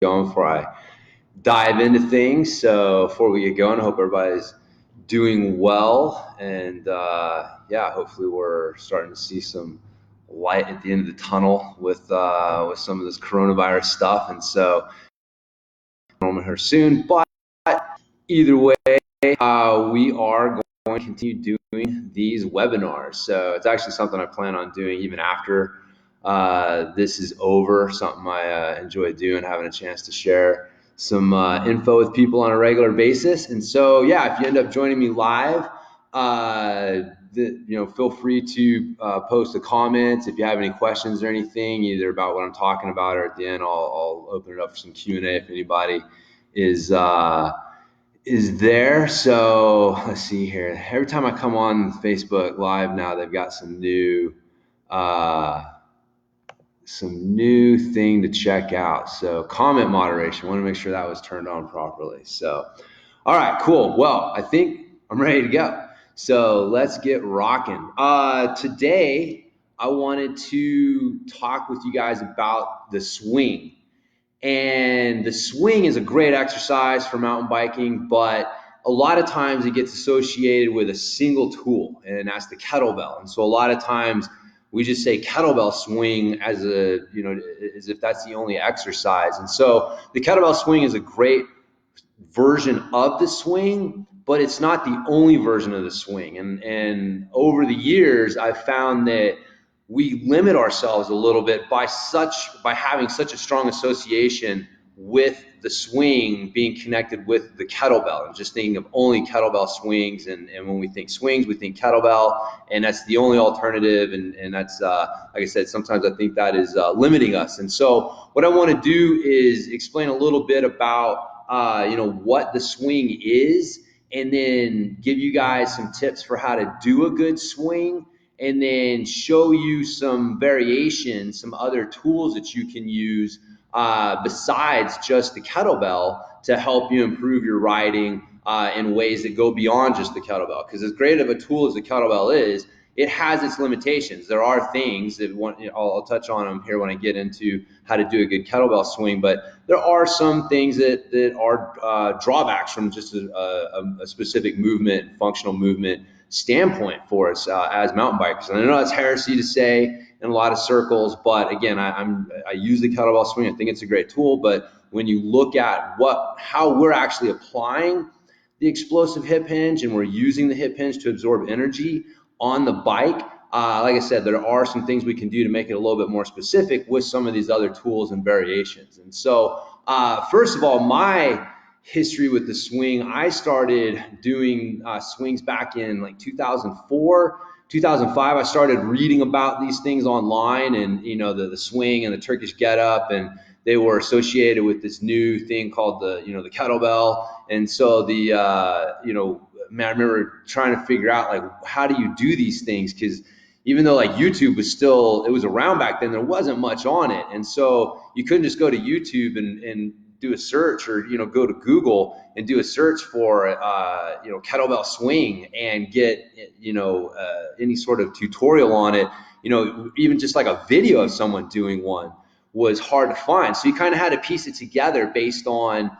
going before I dive into things. So before we get going, I hope everybody's doing well, and yeah, hopefully we're starting to see some light at the end of the tunnel with some of this coronavirus stuff. And so I'm here soon, but either way, we are going to continue doing these webinars. So it's actually something I plan on doing even after this is over, something I enjoy doing, having a chance to share some info with people on a regular basis. And so, yeah, if you end up joining me live, feel free to post a comment if you have any questions or anything, either about what I'm talking about, or at the end, I'll open it up for some Q&A if anybody is there. So let's see here. Every time I come on Facebook Live now, they've got some new thing to check out. So comment moderation, I want to make sure that was turned on properly. So, all right, cool. Well, I think I'm ready to go. So let's get rocking. Today, I wanted to talk with you guys about the swing. And the swing is a great exercise for mountain biking, but a lot of times it gets associated with a single tool, and that's the kettlebell. And so a lot of times we just say kettlebell swing as if that's the only exercise. And so the kettlebell swing is a great version of the swing, but it's not the only version of the swing. And over the years, I've found that we limit ourselves a little bit by having such a strong association with the swing being connected with the kettlebell, and just thinking of only kettlebell swings. And when we think swings, we think kettlebell, and that's the only alternative. And that's, like I said, sometimes I think that is limiting us. And so what I want to do is explain a little bit about what the swing is, and then give you guys some tips for how to do a good swing, and then show you some variations, some other tools that you can use besides just the kettlebell to help you improve your riding in ways that go beyond just the kettlebell. Because as great of a tool as the kettlebell is, it has its limitations. There are things that I'll touch on them here when I get into how to do a good kettlebell swing, but there are some things that are drawbacks from just a specific movement, functional movement standpoint for us as mountain bikers. And I know that's heresy to say in a lot of circles, but again, I use the kettlebell swing. I think it's a great tool, but when you look at how we're actually applying the explosive hip hinge, and we're using the hip hinge to absorb energy on the bike, like I said, there are some things we can do to make it a little bit more specific with some of these other tools and variations. And so first of all, my history with the swing, I started doing swings back in like 2004, 2005. I started reading about these things online, and the swing and the Turkish getup, and they were associated with this new thing called the kettlebell. And so man, I remember trying to figure out, like, how do you do these things? Because even though like YouTube was around back then, there wasn't much on it. And so you couldn't just go to YouTube and do a search, or go to Google and do a search for kettlebell swing and get any sort of tutorial on it. Even just like a video of someone doing one was hard to find. So you kind of had to piece it together based on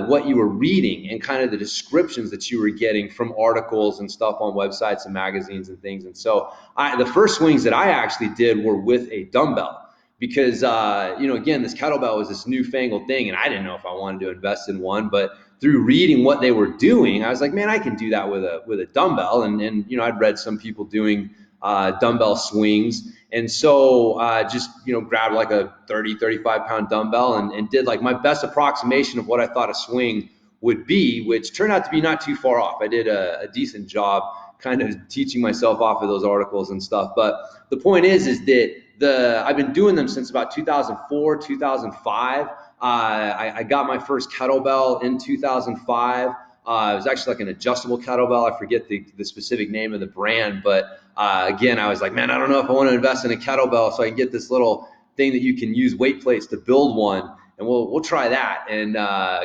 what you were reading and kind of the descriptions that you were getting from articles and stuff on websites and magazines and things. And so the first swings that I actually did were with a dumbbell, because again, this kettlebell was this newfangled thing, and I didn't know if I wanted to invest in one. But through reading what they were doing, I was like, man, I can do that with a dumbbell. And I'd read some people doing dumbbell swings, and so just grabbed like a 35 pound dumbbell and did like my best approximation of what I thought a swing would be, which turned out to be not too far off. I did a decent job kind of teaching myself off of those articles and stuff. But the point is that I've been doing them since about 2004, 2005. I got my first kettlebell in 2005. It was actually like an adjustable kettlebell. I forget the specific name of the brand, but again, I was like, man, I don't know if I want to invest in a kettlebell so I can get this little thing that you can use weight plates to build one, and we'll try that. And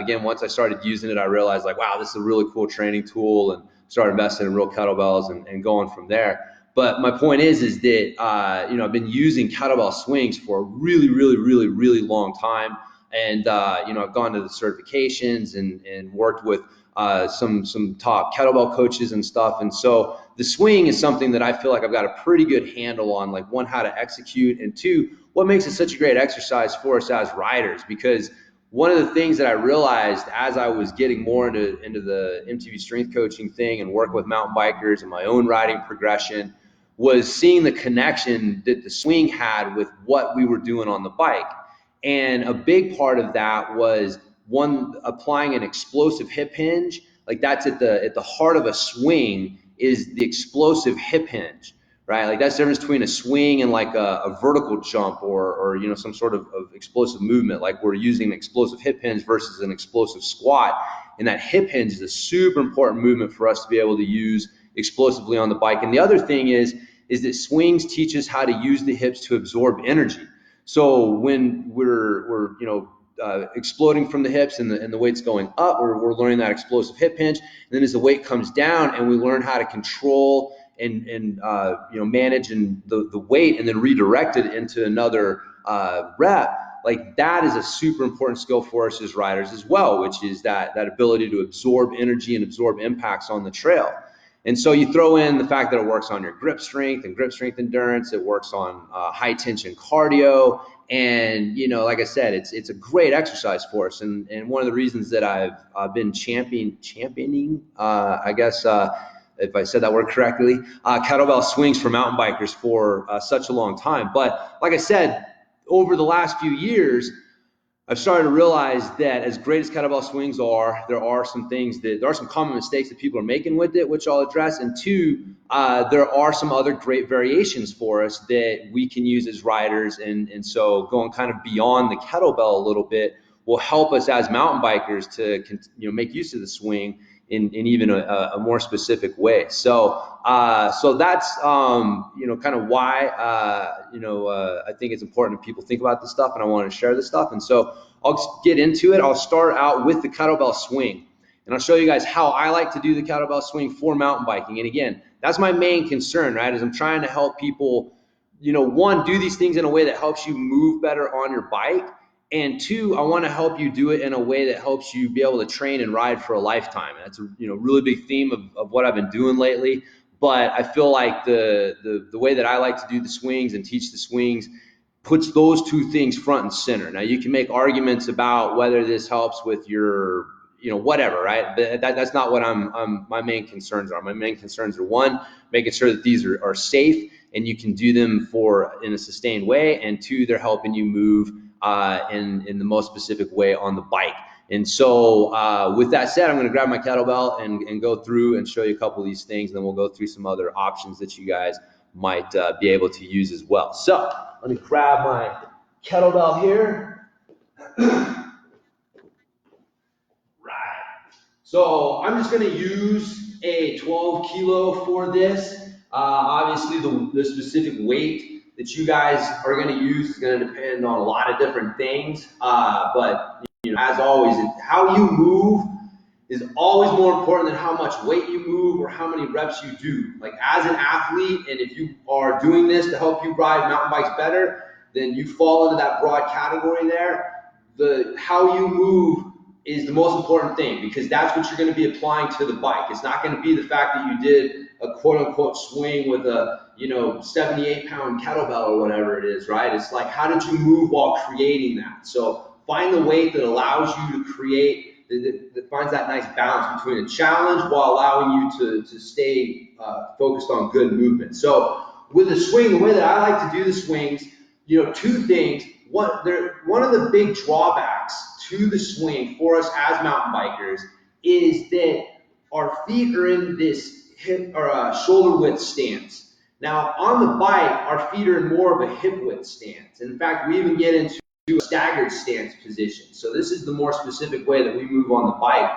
again, once I started using it, I realized, like, wow, this is a really cool training tool, and started investing in real kettlebells and going from there. But my point is that I've been using kettlebell swings for a really, really, really, really long time. And I've gone to the certifications and worked with some top kettlebell coaches and stuff. And so the swing is something that I feel like I've got a pretty good handle on, like one, how to execute, and two, what makes it such a great exercise for us as riders. Because one of the things that I realized as I was getting more into the MTB strength coaching thing and working with mountain bikers and my own riding progression was seeing the connection that the swing had with what we were doing on the bike. And a big part of that was one, applying an explosive hip hinge. Like that's at the heart of a swing is the explosive hip hinge, right? Like that's the difference between a swing and like a vertical jump or some sort of explosive movement. Like we're using an explosive hip hinge versus an explosive squat. And that hip hinge is a super important movement for us to be able to use explosively on the bike. And the other thing is that swings teach us how to use the hips to absorb energy. So when we're exploding from the hips and the weight's going up, we're learning that explosive hip hinge. And then as the weight comes down and we learn how to control and manage the weight and then redirect it into another rep, like that is a super important skill for us as riders as well, which is that ability to absorb energy and absorb impacts on the trail. And so you throw in the fact that it works on your grip strength and grip strength endurance. It works on high tension cardio. And, like I said, it's a great exercise for us. And one of the reasons that I've been championing, I guess, if I said that word correctly, kettlebell swings for mountain bikers for such a long time. But like I said, over the last few years, I've started to realize that as great as kettlebell swings are, there are some common mistakes that people are making with it, which I'll address. And two, there are some other great variations for us that we can use as riders. And so going kind of beyond the kettlebell a little bit will help us as mountain bikers to make use of the swing in even a more specific way. So that's kind of why I think it's important that people think about this stuff, and I want to share this stuff. And so I'll get into it. I'll start out with the kettlebell swing, and I'll show you guys how I like to do the kettlebell swing for mountain biking. And again, that's my main concern, right? Is I'm trying to help people, one, do these things in a way that helps you move better on your bike. And two, I want to help you do it in a way that helps you be able to train and ride for a lifetime. And that's a really big theme of what I've been doing lately. But I feel like the way that I like to do the swings and teach the swings puts those two things front and center. Now you can make arguments about whether this helps with your whatever, right? But that's not what my main concerns are. My main concerns are, one, making sure that these are safe and you can do them in a sustained way, and two, they're helping you move in the most specific way on the bike. And so with that said, I'm going to grab my kettlebell and go through and show you a couple of these things, and then we'll go through some other options that you guys might be able to use as well. So let me grab my kettlebell here. So I'm just going to use a 12 kilo for this. Obviously, the specific weight that you guys are going to use is going to depend on a lot of different things. But as always, how you move is always more important than how much weight you move or how many reps you do. Like as an athlete, and if you are doing this to help you ride mountain bikes better, then you fall into that broad category there. How you move is the most important thing, because that's what you're going to be applying to the bike. It's not going to be the fact that you did a quote unquote swing with a 78-pound kettlebell or whatever it is, right? It's like, how did you move while creating that? So find the weight that allows you to create, that finds that nice balance between a challenge while allowing you to stay focused on good movement. So with the swing, the way that I like to do the swings, two things. One of the big drawbacks to the swing for us as mountain bikers is that our feet are in this hip or shoulder width stance. Now on the bike, our feet are in more of a hip width stance. And in fact, we even get into a staggered stance position. So this is the more specific way that we move on the bike.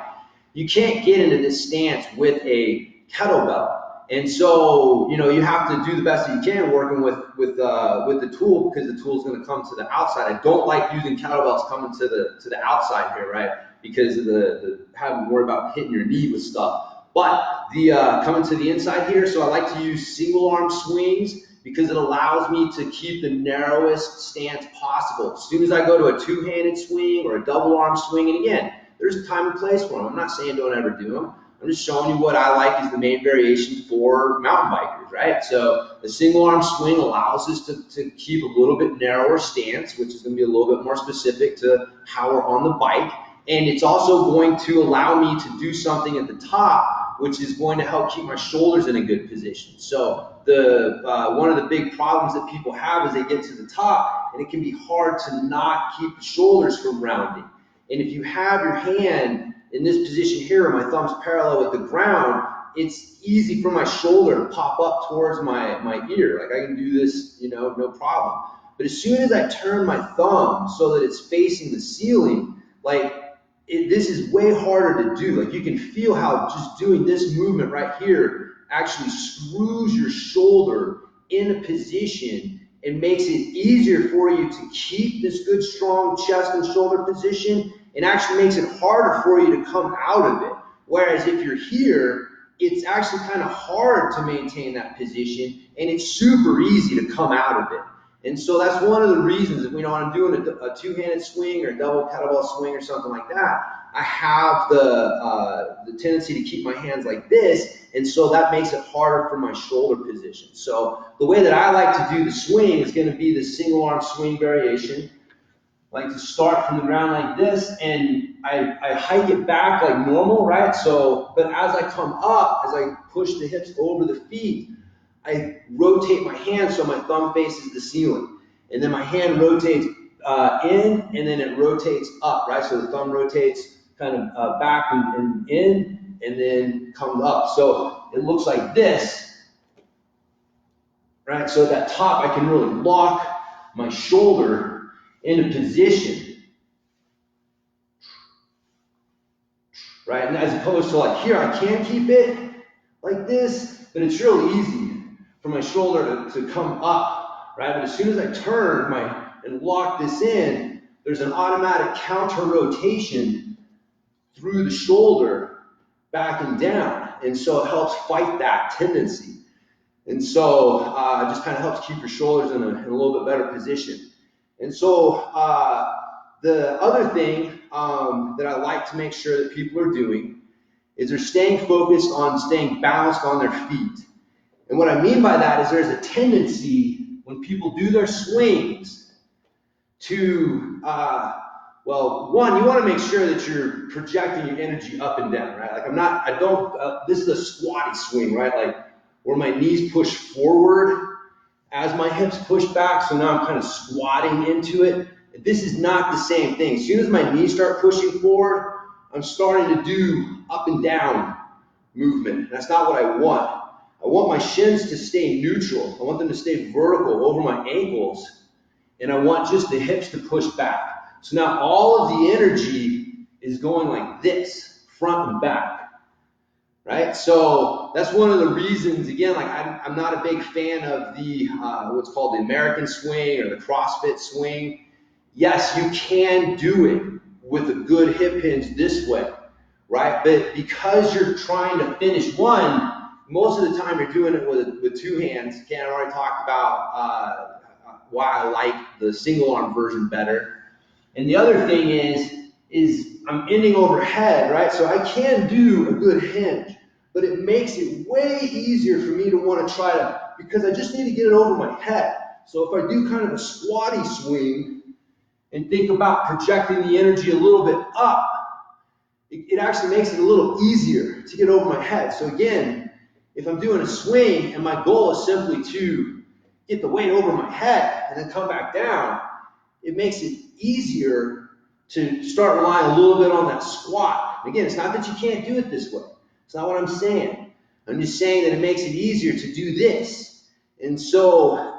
You can't get into this stance with a kettlebell. And so, you have to do the best that you can working with the tool, because the tool is going to come to the outside. I don't like using kettlebells coming to the outside here, right? Because of the having to worry about hitting your knee with stuff. But the coming to the inside here, so I like to use single arm swings, because it allows me to keep the narrowest stance possible. As soon as I go to a two-handed swing or a double arm swing, and again, there's a time and place for them. I'm not saying don't ever do them. I'm just showing you what I like is the main variation for mountain bikers, right? So the single arm swing allows us to keep a little bit narrower stance, which is going to be a little bit more specific to how we're on the bike. And it's also going to allow me to do something at the top, which is going to help keep my shoulders in a good position. So one of the big problems that people have is they get to the top and it can be hard to not keep the shoulders from rounding. And if you have your hand in this position here, my thumb's parallel with the ground, it's easy for my shoulder to pop up towards my ear. Like I can do this, no problem. But as soon as I turn my thumb so that it's facing the ceiling, this is way harder to do. Like you can feel how just doing this movement right here actually screws your shoulder in a position and makes it easier for you to keep this good strong chest and shoulder position, and actually makes it harder for you to come out of it. Whereas if you're here, it's actually kind of hard to maintain that position, and it's super easy to come out of it. And so that's one of the reasons that when I'm doing a two-handed swing or a double kettlebell swing or something like that, I have the tendency to keep my hands like this, and so that makes it harder for my shoulder position. So the way that I like to do the swing is going to be the single arm swing variation. I like to start from the ground like this, and I hike it back like normal, right? So, but as I come up, as I push the hips over the feet, I rotate my hand so my thumb faces the ceiling. And then my hand rotates in, and then it rotates up, right? So the thumb rotates kind of back and in, and then comes up. So it looks like this, right? So at that top, I can really lock my shoulder in a position, right? And as opposed to like here, I can keep it like this, but it's really easy for my shoulder to come up, right? But as soon as I turn and lock this in, there's an automatic counter rotation through the shoulder back and down. And so it helps fight that tendency. And so it just kind of helps keep your shoulders in a little bit better position. And so the other thing that I like to make sure that people are doing is they're staying focused on staying balanced on their feet. And what I mean by that is there's a tendency when people do their swings to, one, you want to make sure that you're projecting your energy up and down, right? Like this is a squatty swing, right? Like where my knees push forward as my hips push back, so now I'm kind of squatting into it. This is not the same thing. As soon as my knees start pushing forward, I'm starting to do up and down movement. That's not what I want. I want my shins to stay neutral. I want them to stay vertical over my ankles, and I want just the hips to push back. So now all of the energy is going like this, front and back, right? So that's one of the reasons, again, like I'm not a big fan of the what's called the American swing or the CrossFit swing. Yes, you can do it with a good hip hinge this way, right? But because you're trying to finish one, most of the time you're doing it with two hands. Again, I already talked about why I like the single arm version better. And the other thing is I'm ending overhead, right? So I can do a good hinge, but it makes it way easier for me to want to try to, because I just need to get it over my head. So if I do kind of a squatty swing and think about projecting the energy a little bit up, it actually makes it a little easier to get over my head. So again, if I'm doing a swing and my goal is simply to get the weight over my head and then come back down, it makes it easier to start relying a little bit on that squat. Again, it's not that you can't do it this way. It's not what I'm saying. I'm just saying that it makes it easier to do this. And so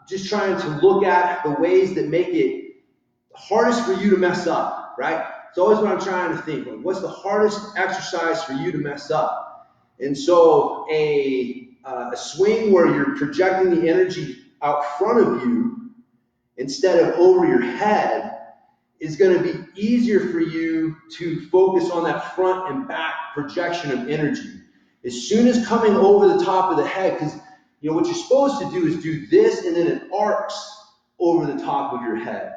just trying to look at the ways that make it hardest for you to mess up, right? It's always what I'm trying to think. Like, what's the hardest exercise for you to mess up? And so a swing where you're projecting the energy out front of you instead of over your head is going to be easier for you to focus on that front and back projection of energy. As soon as coming over the top of the head, because You know, what you're supposed to do is do this and then it arcs over the top of your head,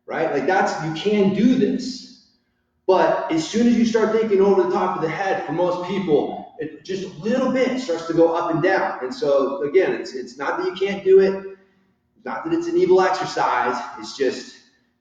right? Like you can do this. But as soon as you start thinking over the top of the head, for most people, it just a little bit starts to go up and down. And so again, it's not that you can't do it, not that it's an evil exercise. It's just,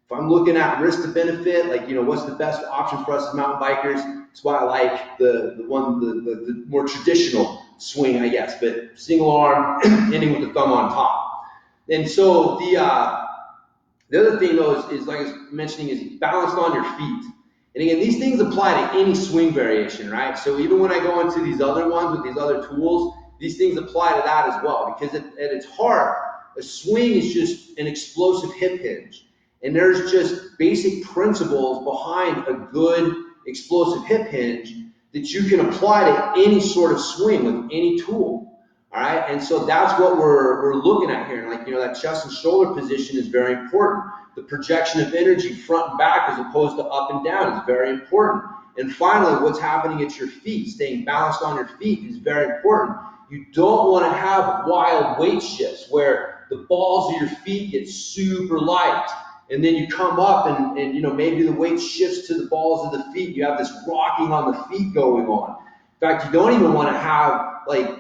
if I'm looking at risk to benefit, like, you know, what's the best option for us as mountain bikers? That's why I like the more traditional swing, I guess, but single arm, ending with the thumb on top. And so the other thing though is like I was mentioning, is balanced on your feet. And again, these things apply to any swing variation, right? So even when I go into these other ones with these other tools, these things apply to that as well, because at its heart, a swing is just an explosive hip hinge. And there's just basic principles behind a good explosive hip hinge that you can apply to any sort of swing with any tool. All right, and so that's what we're looking at here. Like, you know, that chest and shoulder position is very important. The projection of energy front and back as opposed to up and down is very important. And finally, what's happening at your feet, staying balanced on your feet is very important. You don't want to have wild weight shifts where the balls of your feet get super light, and then you come up and you know, maybe the weight shifts to the balls of the feet. You have this rocking on the feet going on. In fact, you don't even want to have like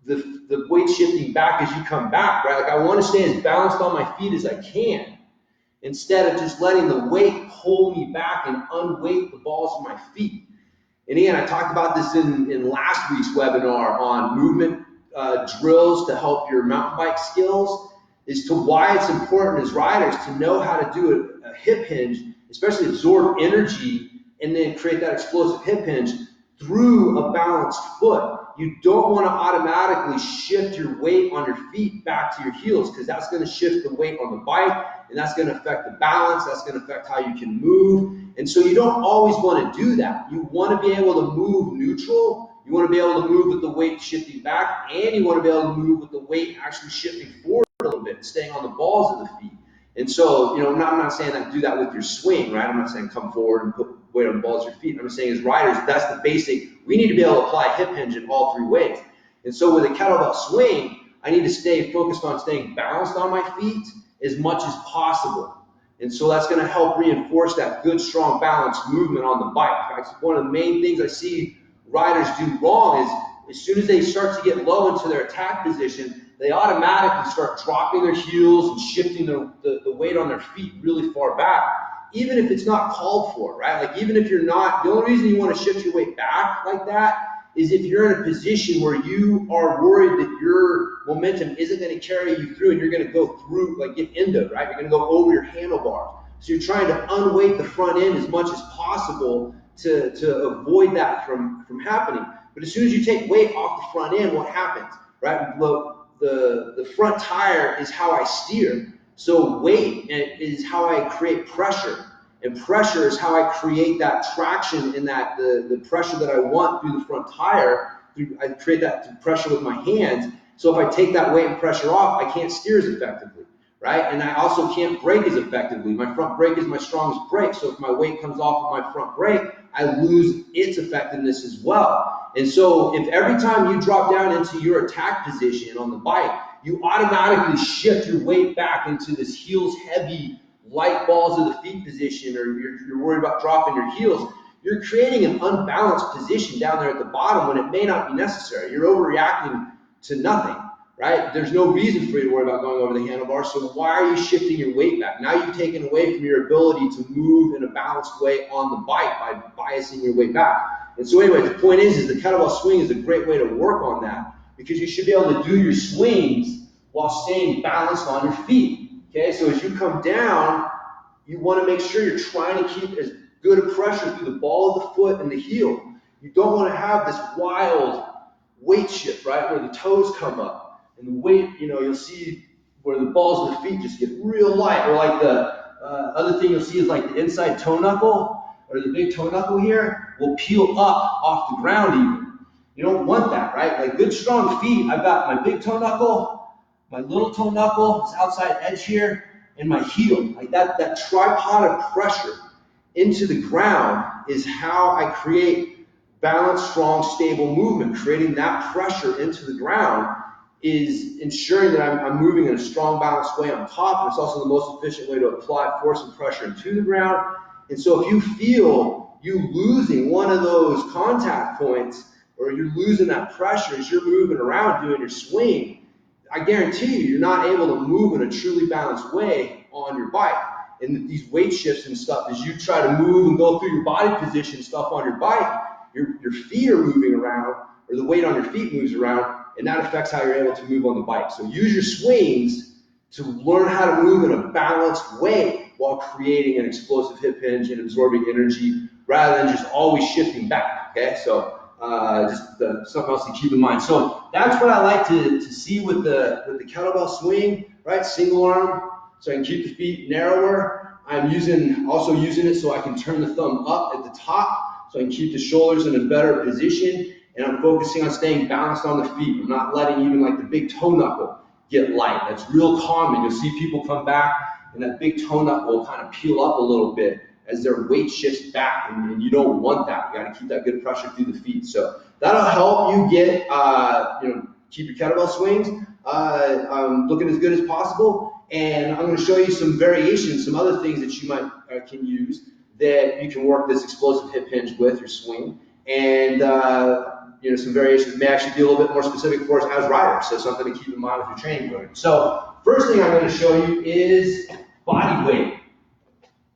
the weight shifting back as you come back, right? Like, I want to stay as balanced on my feet as I can, instead of just letting the weight pull me back and unweight the balls of my feet. And again, I talked about this in last week's webinar on movement drills to help your mountain bike skills, as to why it's important as riders to know how to do a hip hinge, especially absorb energy and then create that explosive hip hinge through a balanced foot. You don't want to automatically shift your weight on your feet back to your heels, because that's going to shift the weight on the bike, and that's going to affect the balance. That's going to affect how you can move. And so you don't always want to do that. You want to be able to move neutral. You want to be able to move with the weight shifting back, and you want to be able to move with the weight actually shifting forward a little bit, staying on the balls of the feet. And so, you know, I'm not saying that do that with your swing, right? I'm not saying come forward and put weight on the balls of your feet. I'm just saying, as riders, that's the basic. We need to be able to apply hip hinge in all three ways. And so with a kettlebell swing, I need to stay focused on staying balanced on my feet as much as possible. And so that's going to help reinforce that good, strong, balanced movement on the bike. In fact, one of the main things I see riders do wrong is, as soon as they start to get low into their attack position, they automatically start dropping their heels and shifting the weight on their feet really far back, even if it's not called for, right? Like, even if you're not, the only reason you want to shift your weight back like that is if you're in a position where you are worried that your momentum isn't going to carry you through, and you're going to go through, like get endo, right? You're going to go over your handlebars. So you're trying to unweight the front end as much as possible to avoid that from happening. But as soon as you take weight off the front end, what happens, right? Well, the front tire is how I steer. So weight is how I create pressure. And pressure is how I create that traction and that the pressure that I want through the front tire. I create that pressure with my hands. So if I take that weight and pressure off, I can't steer as effectively, right? And I also can't brake as effectively. My front brake is my strongest brake. So if my weight comes off of my front brake, I lose its effectiveness as well. And so if every time you drop down into your attack position on the bike, you automatically shift your weight back into this heels heavy, light balls of the feet position, or you're worried about dropping your heels, you're creating an unbalanced position down there at the bottom when it may not be necessary. You're overreacting to nothing, right? There's no reason for you to worry about going over the handlebars, so why are you shifting your weight back? Now you've taken away from your ability to move in a balanced way on the bike by biasing your weight back. And so anyway, the point is the kettlebell swing is a great way to work on that, because you should be able to do your swings while staying balanced on your feet. Okay, so as you come down, you want to make sure you're trying to keep as good a pressure through the ball of the foot and the heel. You don't want to have this wild weight shift, right, where the toes come up and the weight, you know, you'll see where the balls of the feet just get real light, or like the other thing you'll see is like the inside toe knuckle, or the big toe knuckle here will peel up off the ground even. You don't want that, right? Like good strong feet, I've got my big toe knuckle, my little toe knuckle, this outside edge here, and my heel. Like that tripod of pressure into the ground is how I create balanced, strong, stable movement, creating that pressure into the ground. is ensuring that I'm moving in a strong, balanced way on top, and it's also the most efficient way to apply force and pressure into the ground. And so if you feel you losing one of those contact points, or you're losing that pressure as you're moving around doing your swing, I guarantee you're not able to move in a truly balanced way on your bike. And these weight shifts and stuff, as you try to move and go through your body position stuff on your bike, your feet are moving around, or the weight on your feet moves around, and that affects how you're able to move on the bike. So use your swings to learn how to move in a balanced way while creating an explosive hip hinge and absorbing energy rather than just always shifting back, okay? So something else to keep in mind. So that's what I like to see with the kettlebell swing, right? Single arm, so I can keep the feet narrower. I'm also using it so I can turn the thumb up at the top, so I can keep the shoulders in a better position, and I'm focusing on staying balanced on the feet. I'm not letting even like the big toe knuckle get light. That's real common. You'll see people come back and that big toe knuckle will kind of peel up a little bit as their weight shifts back, and you don't want that. You got to keep that good pressure through the feet. So that'll help you get, keep your kettlebell swings looking as good as possible. And I'm going to show you some variations, some other things that you might can use that you can work this explosive hip hinge with your swing. And some variations may actually be a little bit more specific for us as riders, so something to keep in mind with your training program. So first thing I'm going to show you is body weight.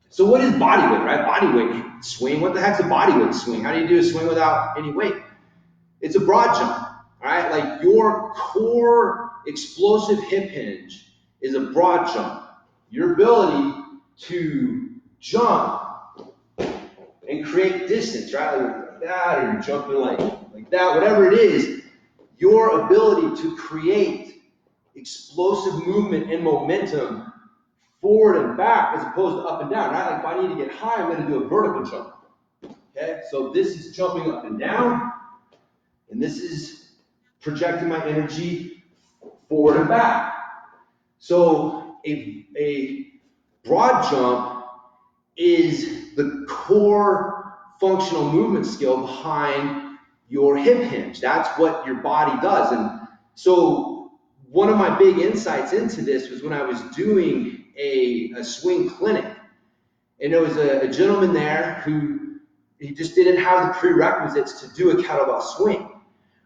So what is body weight, right? Body weight swing. What the heck's a body weight swing? How do you do a swing without any weight? It's a broad jump, all right? Like your core explosive hip hinge is a broad jump. Your ability to jump and create distance, right? Like that, or you're jumping like that, whatever it is, your ability to create explosive movement and momentum forward and back as opposed to up and down, right? Like if I need to get high, I'm going to do a vertical jump. Okay, so this is jumping up and down, and this is projecting my energy forward and back. So a broad jump is the core functional movement skill behind your hip hinge. That's what your body does. And so one of my big insights into this was when I was doing a swing clinic, and there was a gentleman there who he just didn't have the prerequisites to do a kettlebell swing,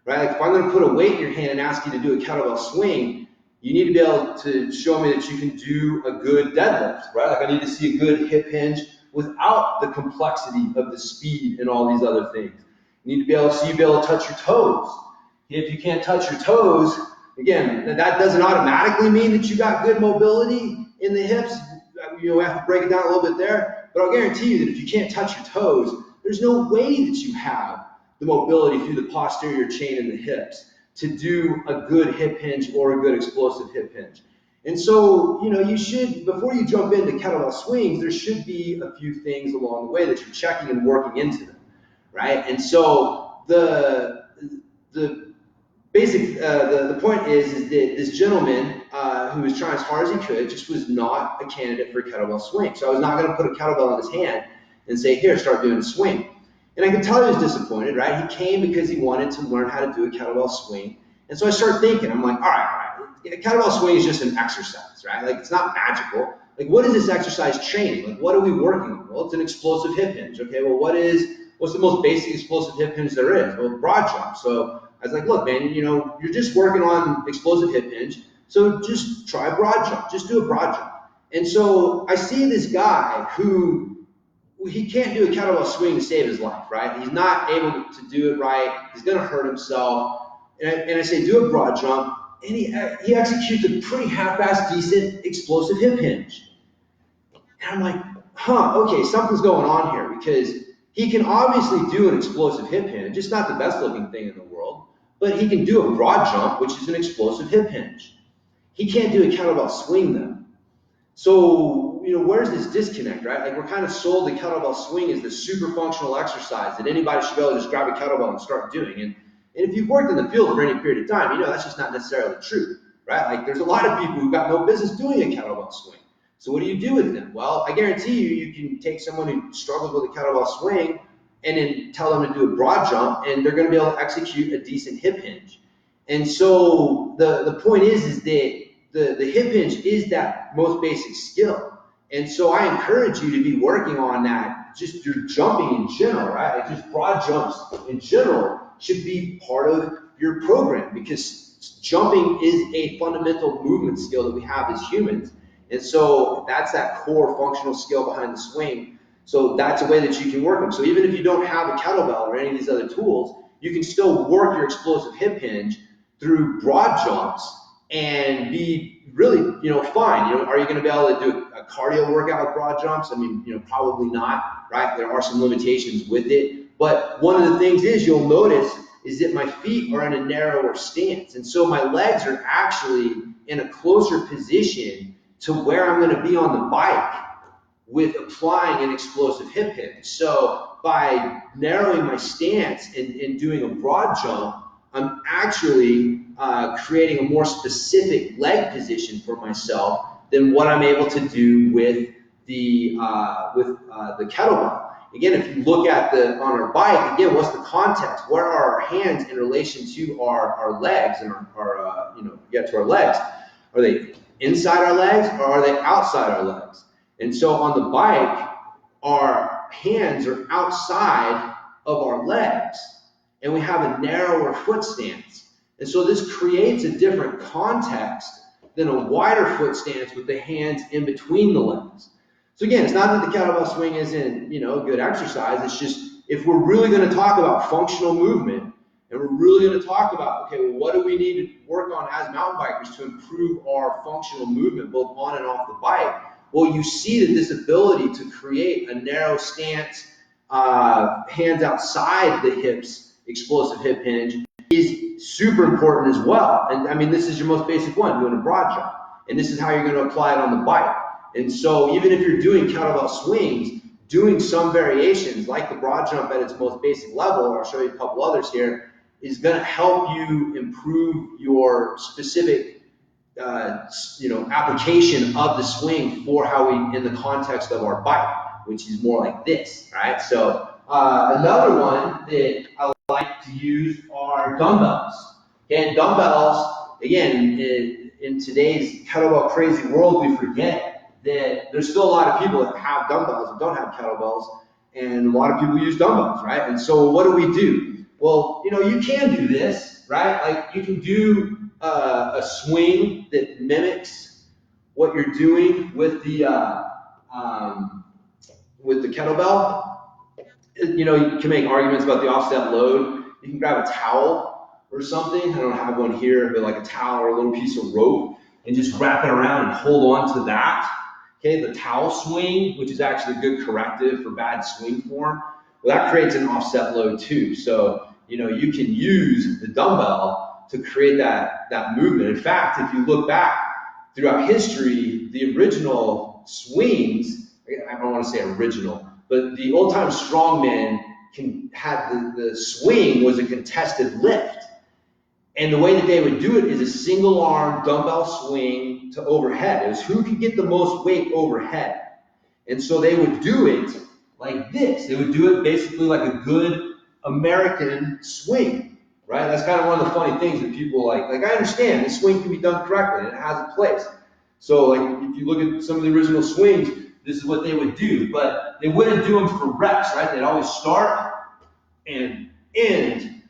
right? Like if I'm going to put a weight in your hand and ask you to do a kettlebell swing, you need to be able to show me that you can do a good deadlift, right? Like I need to see a good hip hinge without the complexity of the speed and all these other things. You need to be able to see you be able to touch your toes. If you can't touch your toes, again, that doesn't automatically mean that you got good mobility in the hips. We have to break it down a little bit there, but I'll guarantee you that if you can't touch your toes, there's no way that you have the mobility through the posterior chain in the hips to do a good hip hinge or a good explosive hip hinge. And so, you should, before you jump into kettlebell swings, there should be a few things along the way that you're checking and working into them, right? And so the basic, the point is that this gentleman who was trying as hard as he could just was not a candidate for a kettlebell swing. So I was not going to put a kettlebell in his hand and say, here, start doing a swing. And I can tell he was disappointed, right? He came because he wanted to learn how to do a kettlebell swing. And so I started thinking, I'm like, all right, a kettlebell swing is just an exercise, right? Like it's not magical. Like what is this exercise training? Like what are we working on? Well, it's an explosive hip hinge. Okay, well what's the most basic explosive hip hinge there is? Well, broad jump. So I was like, look, man, you're just working on explosive hip hinge. So just try broad jump. Just do a broad jump. And so I see this guy who he can't do a kettlebell swing to save his life, right? He's not able to do it right. He's going to hurt himself. And I say, do a broad jump. And he executes a pretty half-assed, decent, explosive hip hinge. And I'm like, okay, something's going on here, because he can obviously do an explosive hip hinge. It's not the best-looking thing in the world, but he can do a broad jump, which is an explosive hip hinge. He can't do a kettlebell swing, though. So, where's this disconnect, right? Like we're kind of sold the kettlebell swing as the super functional exercise that anybody should be able to just grab a kettlebell and start doing. And if you've worked in the field for any period of time, that's just not necessarily true, right? Like there's a lot of people who've got no business doing a kettlebell swing. So what do you do with them? Well, I guarantee you can take someone who struggles with a kettlebell swing and then tell them to do a broad jump, and they're going to be able to execute a decent hip hinge. And so the point is that the hip hinge is that most basic skill. And so I encourage you to be working on that. Just your jumping in general, right? Like just broad jumps in general should be part of your program, because jumping is a fundamental movement skill that we have as humans. And so that's that core functional skill behind the swing. So that's a way that you can work them. So even if you don't have a kettlebell or any of these other tools, you can still work your explosive hip hinge through broad jumps and be really, fine. Are you going to be able to do a cardio workout with broad jumps? I mean, probably not, right? There are some limitations with it. But one of the things is you'll notice is that my feet are in a narrower stance. And so my legs are actually in a closer position to where I'm going to be on the bike with applying an explosive hip hinge. So by narrowing my stance and doing a broad jump, I'm actually creating a more specific leg position for myself than what I'm able to do with the kettlebell. Again, if you look at on our bike, again, what's the context? Where are our hands in relation to our legs and to our legs? Are they inside our legs or are they outside our legs? And so on the bike, our hands are outside of our legs, and we have a narrower foot stance. And so this creates a different context than a wider foot stance with the hands in between the legs. So again, it's not that the kettlebell swing isn't, a good exercise. It's just, if we're really going to talk about functional movement, and we're really going to talk about, okay, well, what do we need to work on as mountain bikers to improve our functional movement, both on and off the bike? Well, you see that this ability to create a narrow stance, hands outside the hips, explosive hip hinge, is super important as well. And I mean, this is your most basic one, doing a broad jump. And this is how you're going to apply it on the bike. And so even if you're doing kettlebell swings, doing some variations like the broad jump at its most basic level, or I'll show you a couple others here, is going to help you improve your specific application of the swing for how we, in the context of our bike, which is more like this, right? So another one that I like to use are dumbbells. And dumbbells, again, in today's kettlebell crazy world, we forget that there's still a lot of people that have dumbbells and don't have kettlebells, and a lot of people use dumbbells, right? And so what do? Well, you can do this, right? Like you can do a swing that mimics what you're doing with the kettlebell. You can make arguments about the offset load. You can grab a towel or something. I don't have one here, but like a towel or a little piece of rope, and just wrap it around and hold on to that. Okay, the towel swing, which is actually a good corrective for bad swing form, well, that creates an offset load too. So, you can use the dumbbell to create that movement. In fact, if you look back throughout history, the original swings, I don't want to say original, but the old-time strongmen had the swing was a contested lift. And the way that they would do it is a single arm dumbbell swing to overhead. It was who could get the most weight overhead. And so they would do it like this. They would do it basically like a good American swing, right? That's kind of one of the funny things that people like I understand the swing can be done correctly and it has a place. So like if you look at some of the original swings, this is what they would do, but they wouldn't do them for reps, right? They'd always start and end,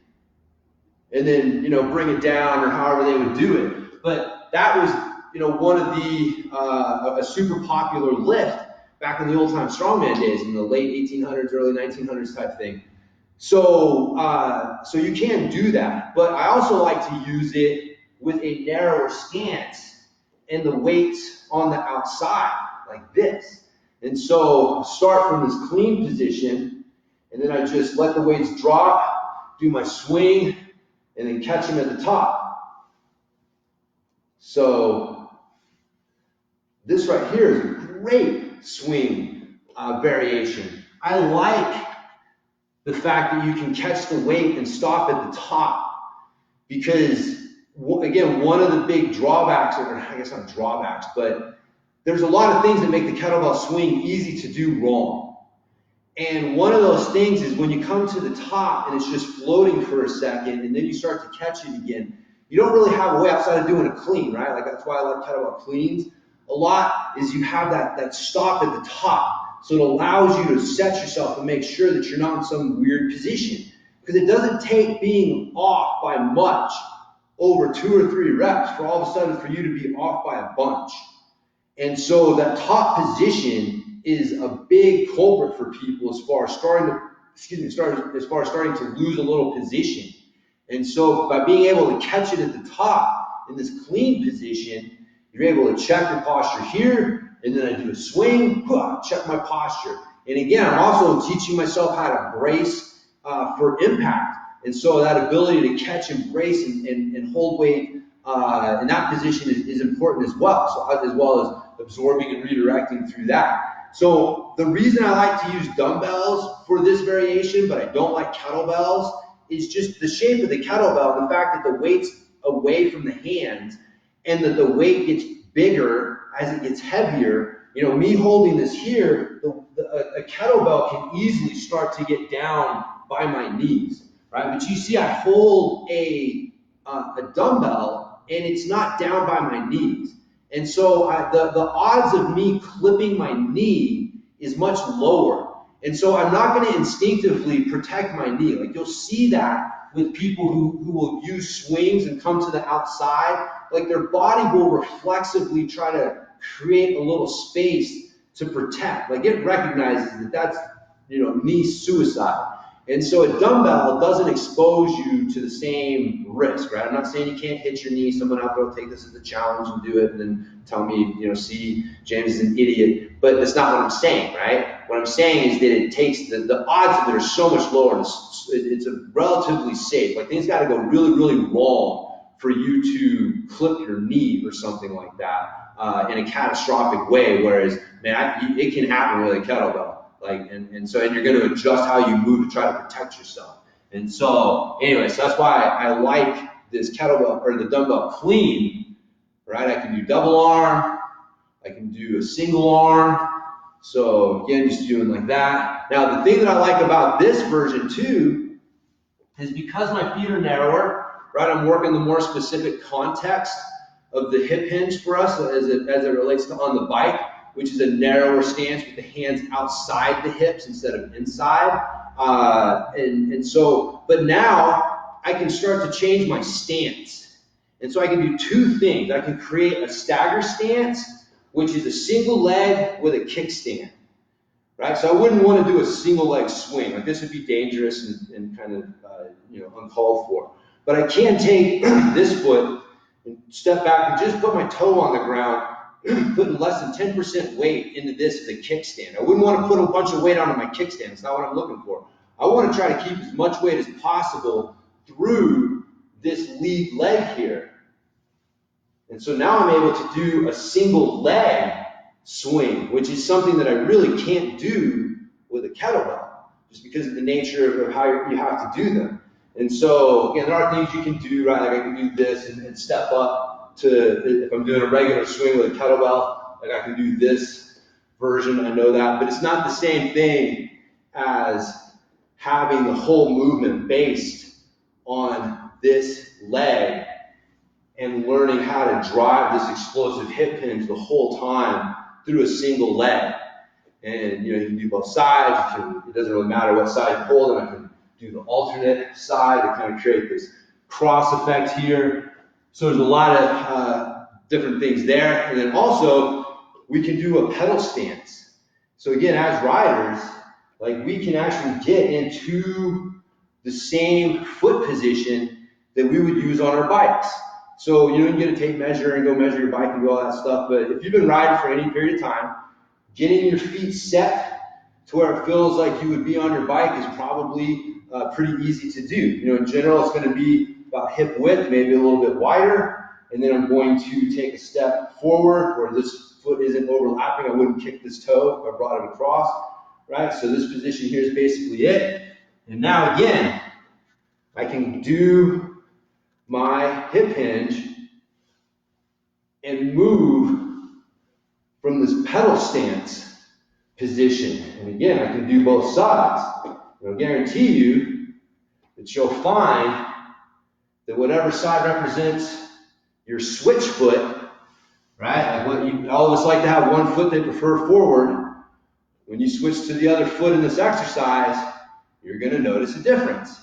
and then, bring it down or however they would do it. But that was, one of a super popular lift back in the old time strongman days in the late 1800s, early 1900s type thing. So, so you can do that, but I also like to use it with a narrower stance and the weights on the outside like this. And so start from this clean position, and then I just let the weights drop, do my swing, and then catch them at the top. So this right here is a great swing variation. I like the fact that you can catch the weight and stop at the top, because again, one of the big drawbacks, or I guess not drawbacks, but there's a lot of things that make the kettlebell swing easy to do wrong. And one of those things is when you come to the top and it's just floating for a second and then you start to catch it again, you don't really have a way outside of doing a clean, right? Like that's why I like kettlebell cleans a lot, is you have that stop at the top. So it allows you to set yourself and make sure that you're not in some weird position. Because it doesn't take being off by much over 2 or 3 reps for all of a sudden for you to be off by a bunch. And so that top position is a big culprit for people as far as starting to lose a little position. And so by being able to catch it at the top in this clean position, you're able to check your posture here, and then I do a swing, check my posture. And again, I'm also teaching myself how to brace for impact. And so that ability to catch and brace and hold weight in that position is important as well. So as well as absorbing and redirecting through that. So the reason I like to use dumbbells for this variation, but I don't like kettlebells, is just the shape of the kettlebell and the fact that the weight's away from the hands and that the weight gets bigger as it gets heavier. You know, me holding this here, a kettlebell can easily start to get down by my knees, right? But you see I hold a dumbbell and it's not down by my knees. And so the odds of me clipping my knee is much lower. And so I'm not going to instinctively protect my knee. Like you'll see that with people who will use swings and come to the outside. Like their body will reflexively try to create a little space to protect. Like it recognizes that that's, knee suicide. And so a dumbbell doesn't expose you to the same risk, right? I'm not saying you can't hit your knee. Someone out there will take this as a challenge and do it and then tell me, see, James is an idiot. But that's not what I'm saying, right? What I'm saying is that it takes the odds of it are so much lower. It's a relatively safe. Like things got to go really, really wrong for you to clip your knee or something like that in a catastrophic way. Whereas, man, it can happen with a kettlebell. And so you're going to adjust how you move to try to protect yourself. And so anyway, so that's why I like this kettlebell or the dumbbell clean, right? I can do double arm, I can do a single arm. So again, just doing like that. Now the thing that I like about this version too is because my feet are narrower, right? I'm working the more specific context of the hip hinge for us as it relates to on the bike, which is a narrower stance with the hands outside the hips instead of inside. But now I can start to change my stance. And so I can do 2 things. I can create a stagger stance, which is a single leg with a kickstand, right? So I wouldn't want to do a single leg swing. Like this would be dangerous and kind of, uncalled for. But I can take this foot and step back and just put my toe on the ground, putting less than 10% weight into this as a kickstand. I wouldn't want to put a bunch of weight onto my kickstand. It's not what I'm looking for. I want to try to keep as much weight as possible through this lead leg here. And so now I'm able to do a single leg swing, which is something that I really can't do with a kettlebell, just because of the nature of how you have to do them. And so, again, there are things you can do, right? Like I can do this and step up to, if I'm doing a regular swing with a kettlebell, like I can do this version, I know that, but it's not the same thing as having the whole movement based on this leg and learning how to drive this explosive hip hinge the whole time through a single leg. And you can do both sides. It doesn't really matter what side you hold, and I can do the alternate side to kind of create this cross effect here. So there's a lot of different things there. And then also, we can do a pedal stance. So again, as riders, like we can actually get into the same foot position that we would use on our bikes. So you can get a tape measure and go measure your bike and do all that stuff. But if you've been riding for any period of time, getting your feet set to where it feels like you would be on your bike is probably pretty easy to do. In general, it's going to be about hip width, maybe a little bit wider. And then I'm going to take a step forward where this foot isn't overlapping. I wouldn't kick this toe if I brought it across, right? So this position here is basically it. And now again, I can do my hip hinge and move from this pedal stance position. And again, I can do both sides. And I'll guarantee you that you'll find that whatever side represents your switch foot, right? Like what you all of us like to have one foot they prefer forward. When you switch to the other foot in this exercise, you're going to notice a difference.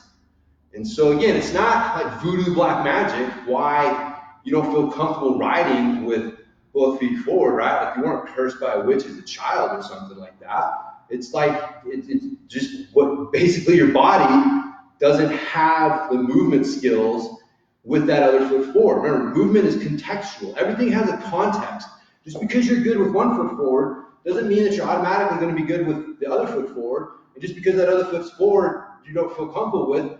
And so again, it's not like voodoo black magic why you don't feel comfortable riding with both feet forward, right? Like you weren't cursed by a witch as a child or something like that. It's like it's just what basically your body doesn't have the movement skills with that other foot forward. Remember, movement is contextual. Everything has a context. Just because you're good with one foot forward doesn't mean that you're automatically going to be good with the other foot forward. And just because that other foot's forward you don't feel comfortable with,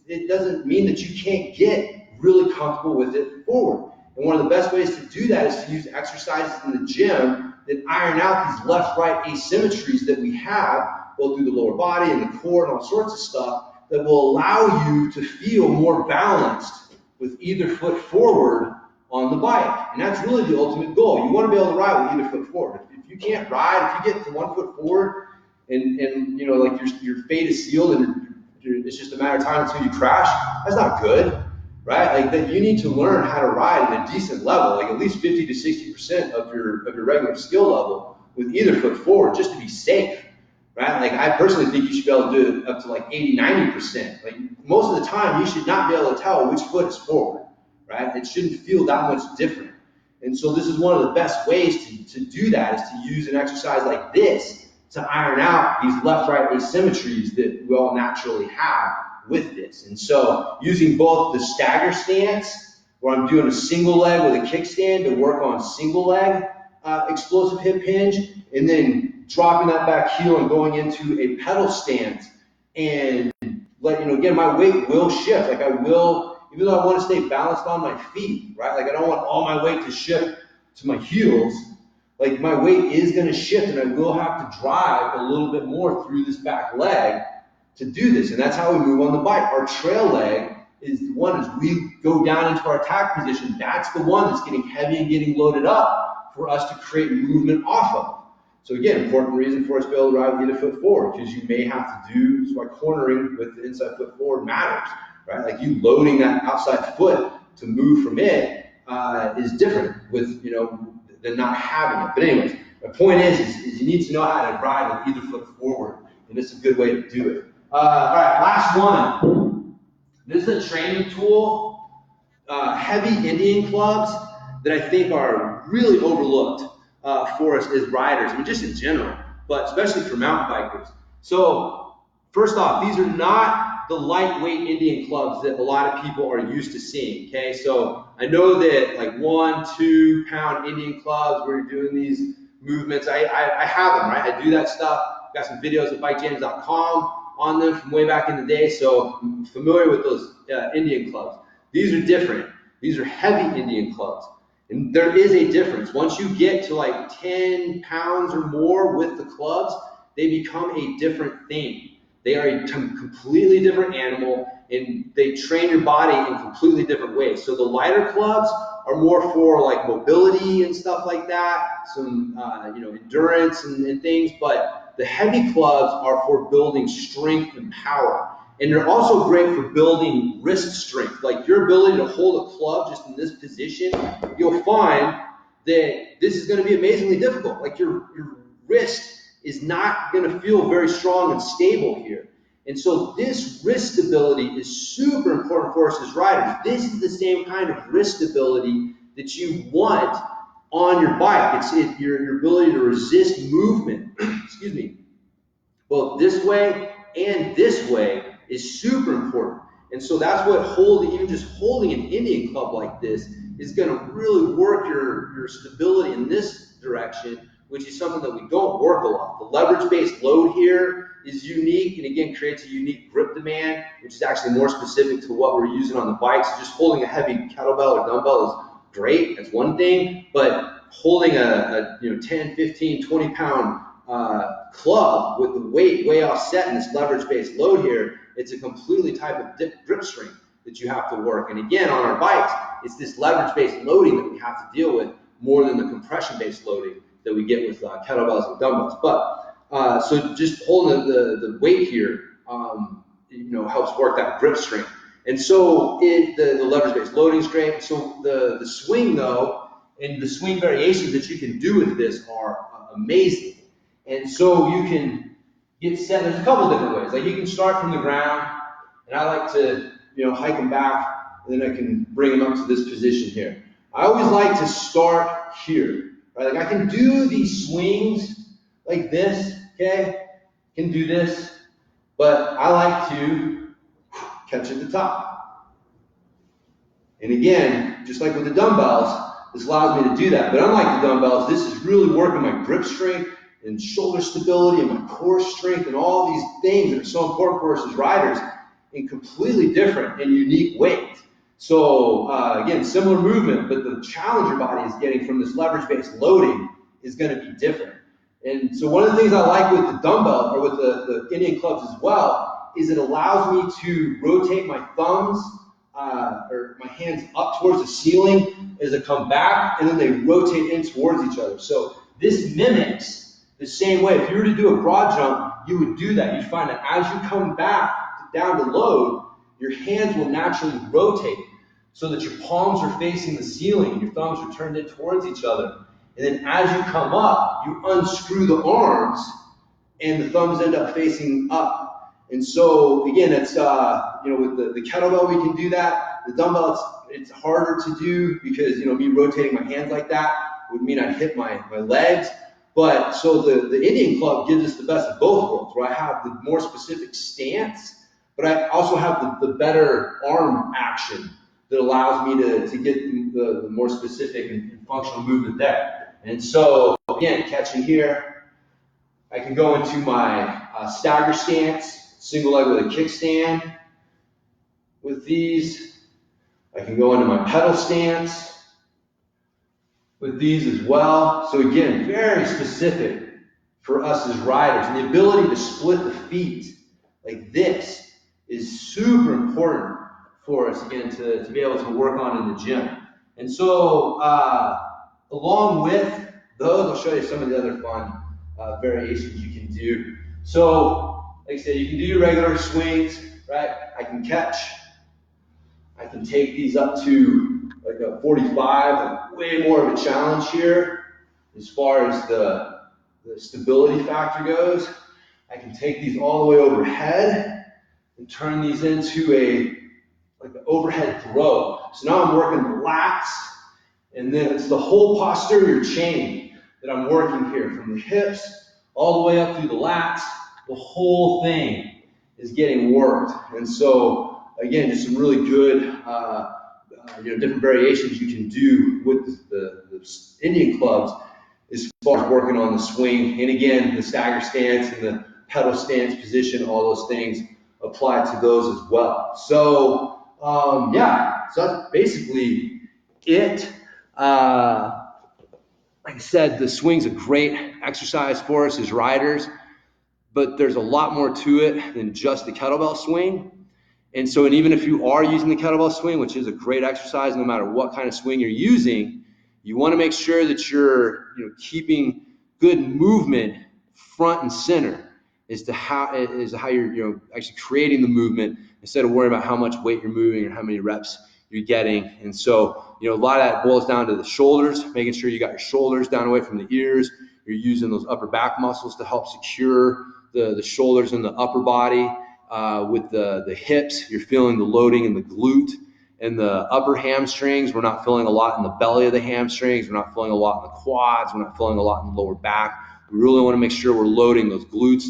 it doesn't mean that you can't get really comfortable with it forward. And one of the best ways to do that is to use exercises in the gym that iron out these left-right asymmetries that we have, both through the lower body and the core and all sorts of stuff, that will allow you to feel more balanced with either foot forward on the bike. And that's really the ultimate goal. You want to be able to ride with either foot forward. If you can't ride, if you get to one foot forward and you know, like your fate is sealed and it's just a matter of time until you crash, that's not good, right? Like that you need to learn how to ride at a decent level, like at least 50 to 60% of your regular skill level with either foot forward, just to be safe, right? Like I personally think you should be able to do it up to like 80, 90%. Like most of the time, you should not be able to tell which foot is forward, right? It shouldn't feel that much different. And so this is one of the best ways to do that, is to use an exercise like this to iron out these left-right asymmetries that we all naturally have with this. And so using both the stagger stance, where I'm doing a single leg with a kickstand to work on single leg explosive hip hinge, and then dropping that back heel and going into a pedal stance, and again, my weight will shift. Like I will, even though I want to stay balanced on my feet, right? Like I don't want all my weight to shift to my heels. Like my weight is going to shift, and I will have to drive a little bit more through this back leg to do this. And that's how we move on the bike. Our trail leg is the one, as we go down into our attack position, that's the one that's getting heavy and getting loaded up for us to create movement off of. So again, important reason for us to be able to ride with either foot forward, because you may have to do, that's why cornering with the inside foot forward matters, right? Like you loading that outside foot to move from it is different with, than not having it. But anyways, my point is you need to know how to ride with either foot forward, and it's a good way to do it. All right, last one. This is a training tool, heavy Indian clubs that I think are really overlooked for us as riders, I mean, just in general, but especially for mountain bikers. So first off, these are not the lightweight Indian clubs that a lot of people are used to seeing, okay? So I know that like 1-2 pound Indian clubs where you're doing these movements, I have them, right? I do that stuff. I've got some videos at bikejams.com on them from way back in the day, so I'm familiar with those Indian clubs. These are different. These are heavy Indian clubs. And there is a difference. Once you get to like 10 pounds or more with the clubs, they become a different thing. They are a completely different animal, and they train your body in completely different ways. So the lighter clubs are more for like mobility and stuff like that, some endurance and things, but the heavy clubs are for building strength and power. And they're also great for building wrist strength. Like your ability to hold a club just in this position, you'll find that this is going to be amazingly difficult. Like your wrist is not going to feel very strong and stable here. And so this wrist stability is super important for us as riders. This is the same kind of wrist stability that you want on your bike. It's your ability to resist movement, excuse me, both this way and this way is super important. And so that's what even just holding an Indian club like this is going to really work your stability in this direction, which is something that we don't work a lot. The leverage-based load here is unique, and again, creates a unique grip demand, which is actually more specific to what we're using on the bike. So just holding a heavy kettlebell or dumbbell is great, that's one thing, but holding a 10, 15, 20 pound club with the weight way offset in this leverage-based load here, it's a completely type of grip strength that you have to work. And again, on our bikes, it's this leverage-based loading that we have to deal with more than the compression-based loading that we get with kettlebells and dumbbells. But so just holding the weight here, helps work that grip strength. And so the leverage base loading is great. And so the swing though, and the swing variations that you can do with this are amazing. And so you can get set, there's a couple different ways. Like you can start from the ground, and I like to, hike them back, and then I can bring them up to this position here. I always like to start here, right? Like I can do these swings like this, okay? Can do this, but I like to catch at the top. And again, just like with the dumbbells, this allows me to do that. But unlike the dumbbells, this is really working my grip strength and shoulder stability and my core strength and all these things that are so important for us as riders in completely different and unique ways. So again, similar movement, but the challenge your body is getting from this leverage-based loading is going to be different. And so one of the things I like with the dumbbell or with the Indian clubs as well is it allows me to rotate my thumbs or my hands up towards the ceiling as I come back, and then they rotate in towards each other. So this mimics the same way. If you were to do a broad jump, you would do that. You'd find that as you come back down to load, your hands will naturally rotate so that your palms are facing the ceiling and your thumbs are turned in towards each other. And then as you come up, you unscrew the arms and the thumbs end up facing up. And so again, it's with the kettlebell we can do that. The dumbbell it's harder to do because me rotating my hands like that would mean I'd hit my legs. But so the Indian club gives us the best of both worlds, where I have the more specific stance, but I also have the better arm action that allows me to get the more specific and functional movement there. And so again, catching here, I can go into my stagger stance, single leg with a kickstand. With these, I can go into my pedal stance with these as well. So again, very specific for us as riders. And the ability to split the feet like this is super important for us, again, to be able to work on in the gym. And so along with those, I'll show you some of the other fun variations you can do. So like I said, you can do your regular swings, right? I can catch. I can take these up to like a 45, like way more of a challenge here as far as the stability factor goes. I can take these all the way overhead and turn these into like an overhead throw. So now I'm working the lats, and then it's the whole posterior chain that I'm working here, from the hips all the way up through the lats. The whole thing is getting worked. And so again, just some really good different variations you can do with the Indian clubs as far as working on the swing. And again, the stagger stance and the pedal stance position, all those things apply to those as well. So so that's basically it. Like I said, the swing's a great exercise for us as riders, but there's a lot more to it than just the kettlebell swing. And so, and even if you are using the kettlebell swing, which is a great exercise, no matter what kind of swing you're using, you want to make sure that you're keeping good movement front and center as to how you're actually creating the movement, instead of worrying about how much weight you're moving or how many reps you're getting. And so, a lot of that boils down to the shoulders, making sure you got your shoulders down away from the ears. You're using those upper back muscles to help secure the shoulders and the upper body. With the hips, you're feeling the loading in the glute and the upper hamstrings. We're not feeling a lot in the belly of the hamstrings. We're not feeling a lot in the quads. We're not feeling a lot in the lower back. We really want to make sure we're loading those glutes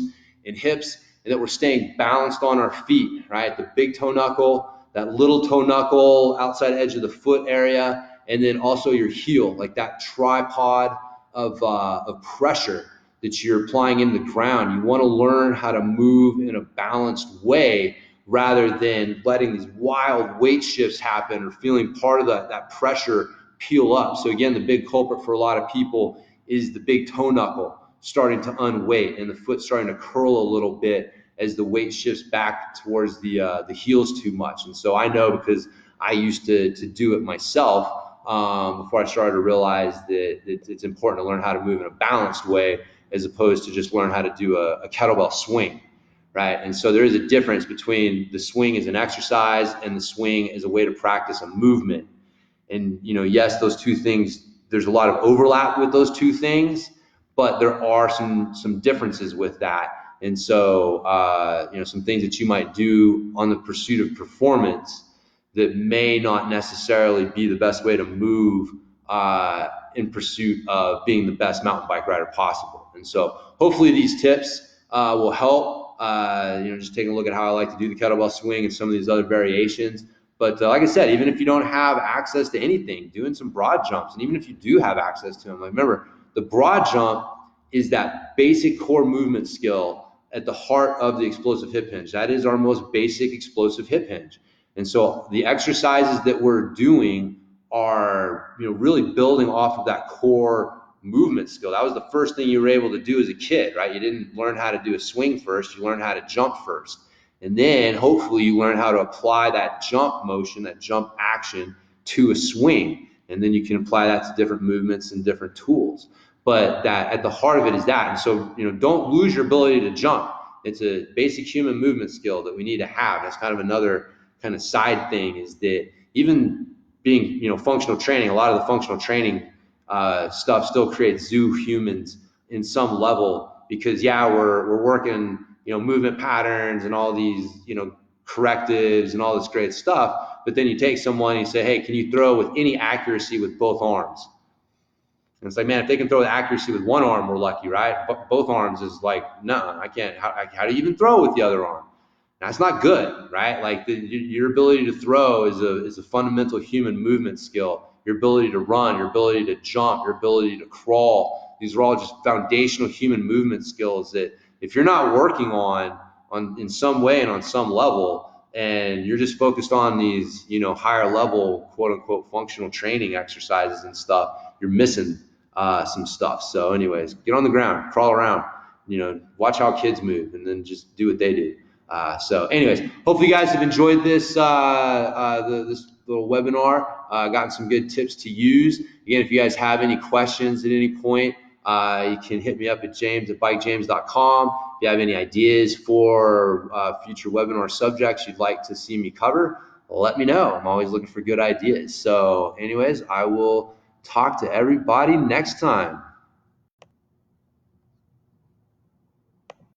and hips, and that we're staying balanced on our feet, right? The big toe knuckle, that little toe knuckle, outside edge of the foot area, and then also your heel, like that tripod of pressure that you're applying in the ground. You want to learn how to move in a balanced way rather than letting these wild weight shifts happen or feeling part of that pressure peel up. So again, the big culprit for a lot of people is the big toe knuckle starting to unweight and the foot starting to curl a little bit as the weight shifts back towards the heels too much. And so I know, because I used to do it myself before I started to realize that it's important to learn how to move in a balanced way, as opposed to just learn how to do a kettlebell swing, right? And so there is a difference between the swing as an exercise and the swing as a way to practice a movement. And, yes, those two things, there's a lot of overlap with those two things, but there are some differences with that. And so, some things that you might do on the pursuit of performance that may not necessarily be the best way to move in pursuit of being the best mountain bike rider possible. And so hopefully these tips will help. Just taking a look at how I like to do the kettlebell swing and some of these other variations. But like I said, even if you don't have access to anything, doing some broad jumps, and even if you do have access to them, like remember, the broad jump is that basic core movement skill at the heart of the explosive hip hinge. That is our most basic explosive hip hinge. And so the exercises that we're doing are, really building off of that core movement skill. That was the first thing you were able to do as a kid, right? You didn't learn how to do a swing first, you learned how to jump first. And then hopefully you learn how to apply that jump motion, that jump action to a swing. And then you can apply that to different movements and different tools. But that at the heart of it is that. And so, don't lose your ability to jump. It's a basic human movement skill that we need to have. That's kind of another kind of side thing, is that even being, functional training, a lot of the functional training stuff still creates zoo humans in some level, because we're working, movement patterns and all these, correctives and all this great stuff. But then you take someone and you say, hey, can you throw with any accuracy with both arms? And it's like, man, if they can throw with accuracy with one arm, we're lucky, right? But both arms is like, no, I can't. How do you even throw with the other arm? That's not good, right? Like your ability to throw is a fundamental human movement skill. Your ability to run, your ability to jump, your ability to crawl. These are all just foundational human movement skills that if you're not working on in some way and on some level, and you're just focused on these, higher level, quote unquote, functional training exercises and stuff, you're missing some stuff. So anyways, get on the ground, crawl around, watch how kids move, and then just do what they do. So anyways, hopefully you guys have enjoyed this this little webinar, gotten some good tips to use. Again, if you guys have any questions at any point, you can hit me up at james@bikejames.com. If you have any ideas for future webinar subjects you'd like to see me cover, let me know. I'm always looking for good ideas. So anyways, I will talk to everybody next time.